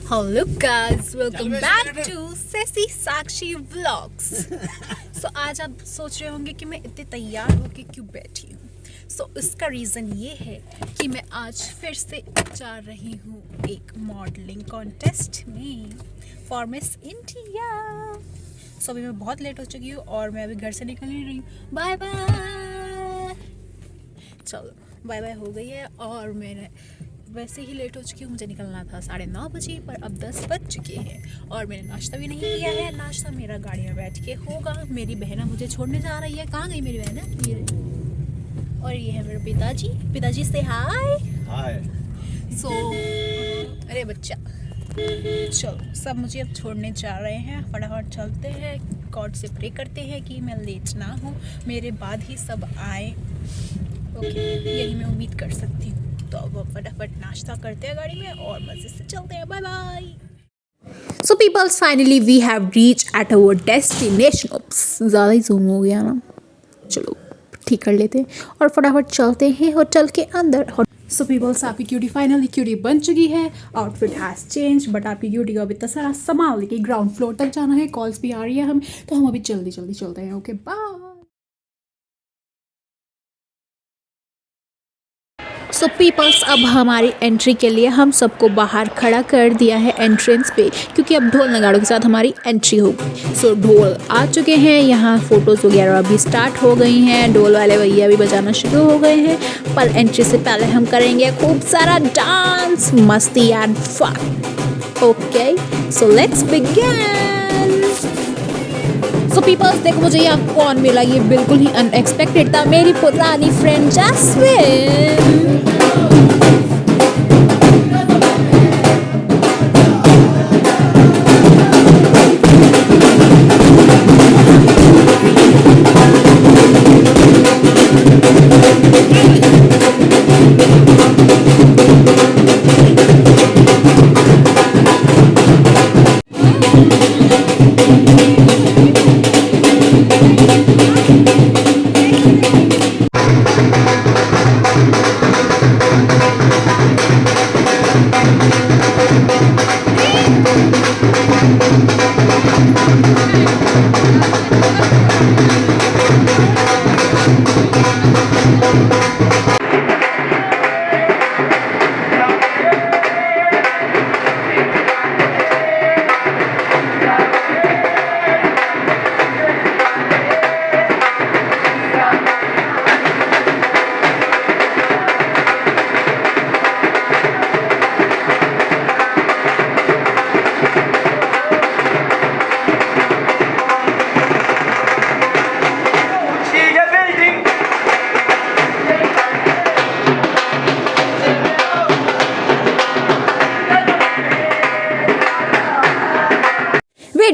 Hello guys, welcome back to sassy Sakshi vlogs. So आज आप सोच रहे होंगे कि मैं इतने तैयार होके क्यों बैठी हूँ। इसका रीज़न ये है कि मैं आज फिर से जा रही हूँ एक मॉडलिंग कॉन्टेस्ट में फॉर मिस इंडिया। अभी मैं बहुत लेट हो चुकी हूँ और मैं अभी घर से निकल नहीं रही हूँ। Bye bye. चलो बाय बाय हो गई है और मैंने वैसे ही लेट हो चुकी हूँ। मुझे निकलना था 9:30 बजे, पर अब 10 बज चुके हैं और मैंने नाश्ता भी नहीं किया है। नाश्ता मेरा गाड़ी में बैठ के होगा। मेरी बहना मुझे छोड़ने जा रही है। कहाँ गई मेरी बहना? ये और ये है मेरे पिताजी। पिताजी से हाय। हाय। अरे बच्चा, चलो सब मुझे अब छोड़ने जा रहे हैं। फटाफट चलते हैं। गॉड से प्रे करते हैं कि मैं लेट ना हूँ, मेरे बाद ही सब आए। ओके, यही मैं उम्मीद कर सकती हूँ। तो अब फटाफट नाश्ता करते हैं गाड़ी में और मज़े से चलते हैं। Bye bye. So peoples, finally we have reach at our destination. Oops, ज़्यादा ही जूम हो गया ना। चलो ठीक कर लेते हैं और फटाफट चलते हैं होटल के अंदर। सो पीपल्स, आपकी क्यूटी फाइनली क्यूटी बन चुकी है। आउटफिट हैज़ चेंज, बट आपकी क्यूटी को अभी इतना सारा सामान लेके ग्राउंड फ्लोर तक जाना है। कॉल्स भी आ रही है तो हम अभी जल्दी जल्दी चलते हैं। Okay bye. सो पीपल्स, अब हमारी एंट्री के लिए हम सबको बाहर खड़ा कर दिया है एंट्रेंस पे, क्योंकि अब ढोल नगाड़ों के साथ हमारी एंट्री होगी। सो ढोल आ चुके हैं, यहाँ फ़ोटोज़ वगैरह अभी स्टार्ट हो गई हैं। ढोल वाले भैया भी बजाना शुरू हो गए हैं, पर एंट्री से पहले हम करेंगे खूब सारा डांस, मस्ती and fun. Okay, so let's begin. So peoples, देखो मुझे यहाँ कौन मिला। ये बिल्कुल ही अनएक्सपेक्टेड था, मेरी पुरानी फ्रेंड जैस्मिन।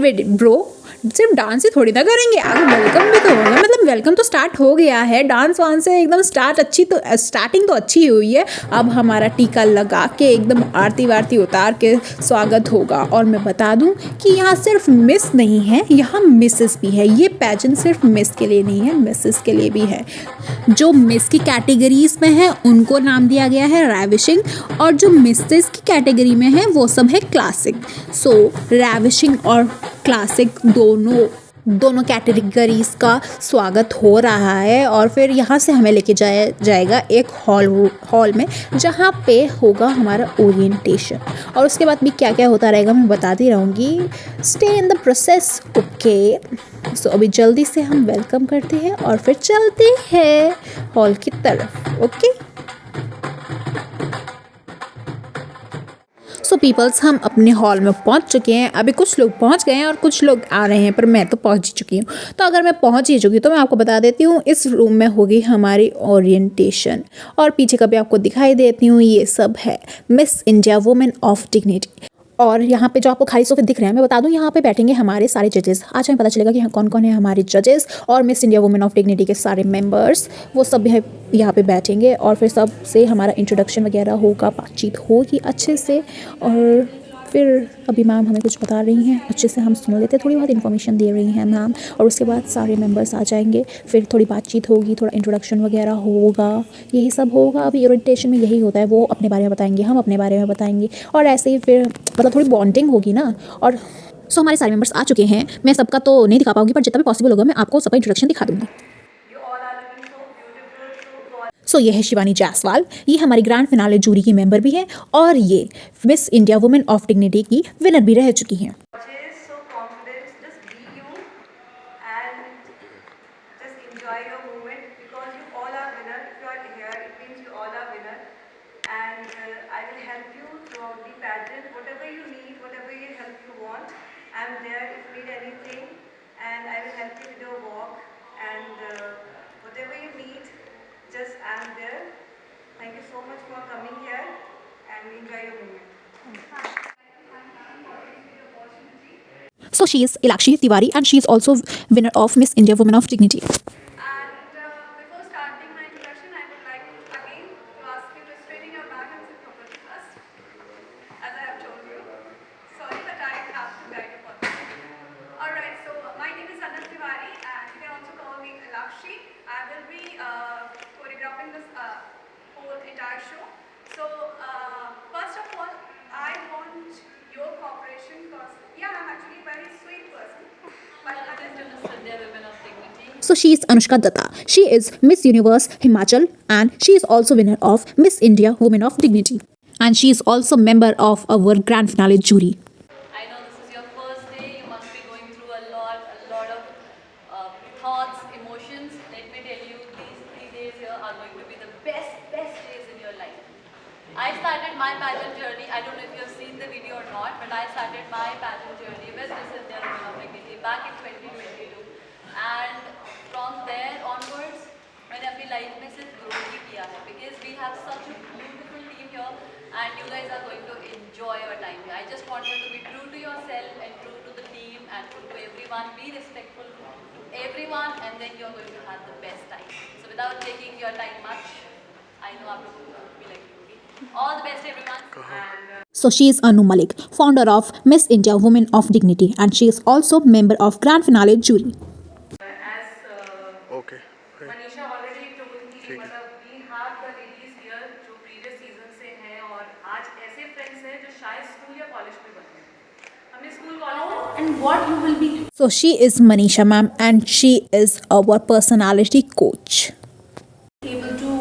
वेट ब्रो, सिर्फ डांस ही थोड़ी ना करेंगे, आगे वेलकम भी तो होगा। मतलब वेलकम तो स्टार्ट हो गया है, डांस वांस से एकदम स्टार्टिंग तो अच्छी हुई है। अब हमारा टीका लगा के एकदम आरती वारती उतार के स्वागत होगा। और मैं बता दूं कि यहाँ सिर्फ मिस नहीं है, यहाँ मिसेस भी है। ये पैजेंट सिर्फ मिस के लिए नहीं है, मिसेस के लिए भी है। जो मिस की कैटेगरीज में है उनको नाम दिया गया है रैविशिंग, और जो मिसेस की कैटेगरी में है वो सब है क्लासिक। सो रैविशिंग और क्लासिक दोनों कैटेगरीज का स्वागत हो रहा है। और फिर यहाँ से हमें लेके जाएगा एक हॉल में, जहाँ पे होगा हमारा ओरिएंटेशन। और उसके बाद भी क्या क्या होता रहेगा मैं बताती रहूँगी। Stay in the process. Okay, so अभी जल्दी से हम वेलकम करते हैं और फिर चलते हैं हॉल की तरफ। ओके, सो पीपल्स, हम अपने हॉल में पहुंच चुके हैं। अभी कुछ लोग पहुंच गए हैं और कुछ लोग आ रहे हैं, पर मैं तो पहुंच ही चुकी हूँ। तो अगर मैं पहुंच ही चुकी तो मैं आपको बता देती हूँ, इस रूम में होगी हमारी ओरिएंटेशन। और पीछे का भी आपको दिखाई देती हूँ, ये सब है miss India women of dignity. और यहाँ पे जो आपको खाली सोफे दिख रहे हैं, मैं बता दूँ यहाँ पे बैठेंगे हमारे सारे जजेस। आज हमें पता चलेगा कि कौन कौन है हमारे जजेस और miss India women of dignity के सारे मेंबर्स, वो सब भी यहाँ पे बैठेंगे। और फिर सबसे हमारा इंट्रोडक्शन वगैरह होगा, बातचीत होगी अच्छे से। और फिर अभी मैम हमें कुछ बता रही हैं, अच्छे से हम सुन लेते, थोड़ी बहुत इन्फॉर्मेशन दे रही हैं मैम, और उसके बाद सारे मेंबर्स आ जाएंगे, फिर थोड़ी बातचीत होगी, थोड़ा इंट्रोडक्शन वगैरह होगा, यही सब होगा। अभी ओरिएंटेशन में यही होता है, वो अपने बारे में बताएंगे, हम अपने बारे में बताएंगे, और ऐसे ही फिर मतलब थोड़ी बॉन्डिंग होगी ना। और सो हमारे सारे मेंबर्स आ चुके हैं, मैं सबका तो नहीं दिखा पाऊंगी, पर जितना भी पॉसिबल होगा मैं आपको सबका इंट्रोडक्शन दिखा दूंगी। सो ये है शिवानी जायसवाल, ये हमारी ग्रैंड फिनाले जूरी की मेंबर भी हैं, और ये miss India women of dignity की विनर भी रह चुकी हैं। So confident, just be you and just enjoy your moment because you all are winner. If you are here, it means you all are winner. And I will help you throughout the pageant. Whatever you need, whatever you help you want, I'm there if you need anything. And I will help you with your walk. And whatever you need, just I'm there. Thank you so much for coming here and enjoy your moment. So she is Ilakshi Tiwari, and she is also winner of Miss India Women of Dignity. And before starting my introduction, I would like again to ask you to straighten your back and sit properly first, as I have told you. Sorry, but I have to guide you for this. Alright, so my name is Anant Tiwari, and you can also call me Lakshi. I will be choreographing this whole entire show. So, first of all, I want your cooperation because, yeah, I'm actually a very sweet person. But I just understood they're women of dignity. So she is Anushka Datta. She is Miss Universe Himachal, and she is also winner of Miss India Women of Dignity. And she is also member of our grand finale jury. I know this is your first day. You must be going through a lot of thoughts, emotions. Let me tell you, these 3 days here are going to be the best days in your life. I started my pageant journey. I don't know if you have seen the video or not, but I started my pageant journey with Miss India Women of Dignity back in 2022, and from there onwards, मैंने अपनी life में सिर्फ grow ही किया है because we have such a beautiful team here and you guys are going to enjoy your time here. I just want you to be true to yourself and true to the team and true to everyone. Be respectful to everyone and then you're going to have the best time. So without taking your time much, I know आप लोगों को भी लगेगी. All the best everyone. And So she is Anu Malik, founder of Miss India Women of Dignity, and she is also member of grand finale jury. as Okay. Manisha already told me मतलब we have the ladies here जो previous season से हैं और आज ऐसे friends हैं जो शायद स्कूल या कॉलेज में बने हैं हमने school college And what you will be So she is Manisha ma'am, and she is our personality coach. able to,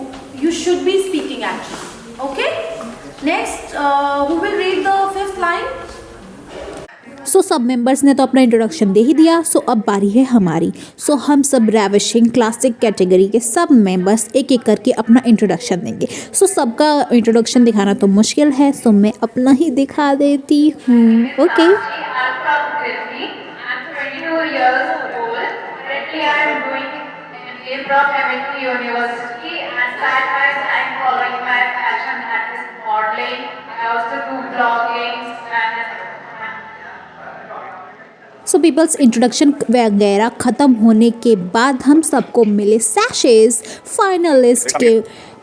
you should be speaking actually. Okay? Next, who will read the 5th line? सो सब members ने तो अपना introduction दे ही दिया, सो अब बारी है हमारी। सो हम सब रेविशिंग क्लासिक कैटेगरी के सब मेंबर्स एक एक करके अपना इंट्रोडक्शन देंगे। सो सबका इंट्रोडक्शन दिखाना तो मुश्किल है, सो मैं अपना ही दिखा देती हूँ। Okay. I'm from Delhi. I'm 22 years old. Currently, I'm doing MBA from MIT University. And side by side, following my passion that is modeling. I also do vlogging and so peoples introduction वगैरह ख़त्म होने के बाद हम सबको मिले सैशेस finalist के।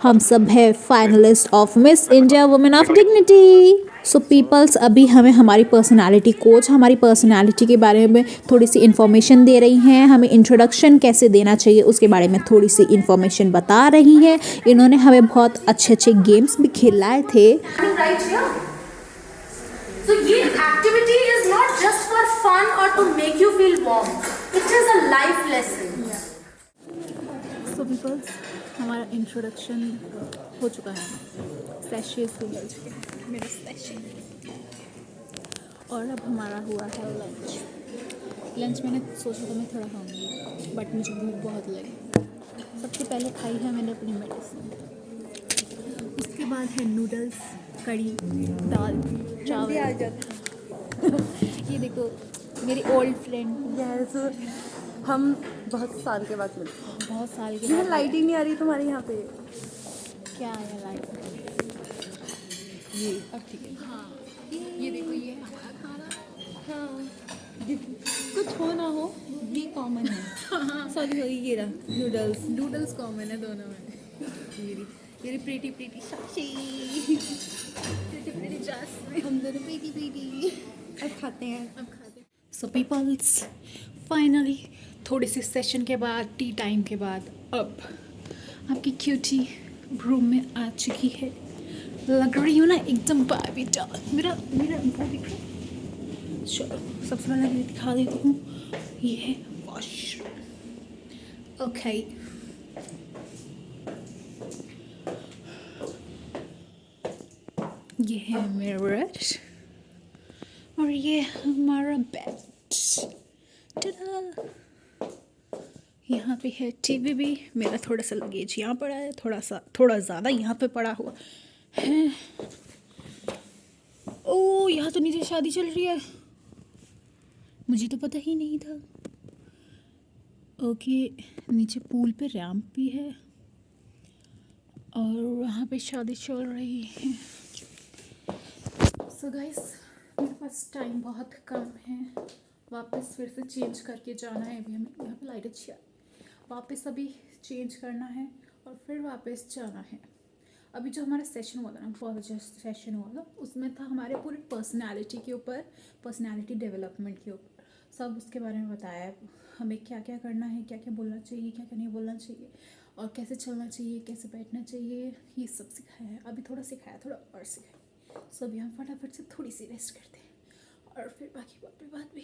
हम सब है finalist of Miss India women of dignity. So peoples अभी हमें हमारी पर्सनालिटी कोच हमारी पर्सनालिटी के बारे में थोड़ी सी इन्फॉर्मेशन दे रही हैं, हमें इंट्रोडक्शन कैसे देना चाहिए उसके बारे में थोड़ी सी इन्फॉर्मेशन बता रही हैं। इन्होंने हमें बहुत अच्छे अच्छे गेम्स भी खिलाए थे। Right here. So this activity is not just for fun or to make you feel warm. It is a life lesson. So peoples हमारा इंट्रोडक्शन हो चुका है, सेशेस भी मिल चुके हैं मेरे सेशे, और अब हमारा हुआ है लंच। लंच मैंने सोचा था मैं थोड़ा खाऊंगी, बट मुझे भूख बहुत लगी। सबसे पहले खाई है मैंने अपनी मेडिसिन, उसके बाद है नूडल्स, कड़ी, दाल, चावल। ये देखो मेरी ओल्ड फ्रेंड। यस, हम बहुत साल के बाद मिलते हैं। बहुत साल के यहाँ बाद। लाइट ही नहीं आ रही तुम्हारे यहाँ पे। क्या है लाइट? ये अब ठीक है। हाँ ये देखो ये हमारा खाना। हाँ कुछ हो ना हो ये कॉमन है। सॉरी ये रहा नूडल्स कॉमन है दोनों में। मेरी प्रीटी प्रीटी साक्षी, प्रीटी प्रीटी जासमीन, हम दोनों बेटी बेटी अब खाते हैं। अब खाते हैं। सो पीपल्स, फाइनली थोड़ी सी सेशन के बाद, टी टाइम के बाद, अब आपकी क्यूटी रूम में आ चुकी है। लग रही हूँ ना एकदम बाबी डॉल। मेरा मेरा वो दिख रहा है। चलो सबसे पहले मैं दिखा देती हूँ, ये है वॉशरूम। ओके, ये है मिरर और ये हमारा बेड। Ta-da! यहाँ पे है टीवी भी। मेरा थोड़ा सा लगेज यहाँ पड़ा है, थोड़ा ज़्यादा यहाँ पे पड़ा हुआ है। ओ, यहाँ तो नीचे शादी चल रही है, मुझे तो पता ही नहीं था। ओके, नीचे पूल पे रैंप भी है और वहाँ पे शादी चल रही है। सो गाइस, मेरे पास टाइम बहुत कम है, वापस फिर से चेंज करके जाना है। अभी हमें यहाँ पे लाइट अच्छी है, वापस अभी चेंज करना है और फिर वापस जाना है। अभी जो हमारा सेशन हुआ था ना, बहुत अच्छा सेशन हुआ था, उसमें था हमारे पूरे पर्सनालिटी के ऊपर, पर्सनालिटी डेवलपमेंट के ऊपर सब उसके बारे में बताया। हमें क्या क्या करना है, क्या क्या बोलना चाहिए, क्या क्या नहीं बोलना चाहिए, और कैसे चलना चाहिए, कैसे बैठना चाहिए, ये सब सिखाया है। अभी थोड़ा सिखाया, थोड़ा और सिखाया। सो अभी हम फटाफट से थोड़ी सी रेस्ट करते हैं और फिर बाकी बात भी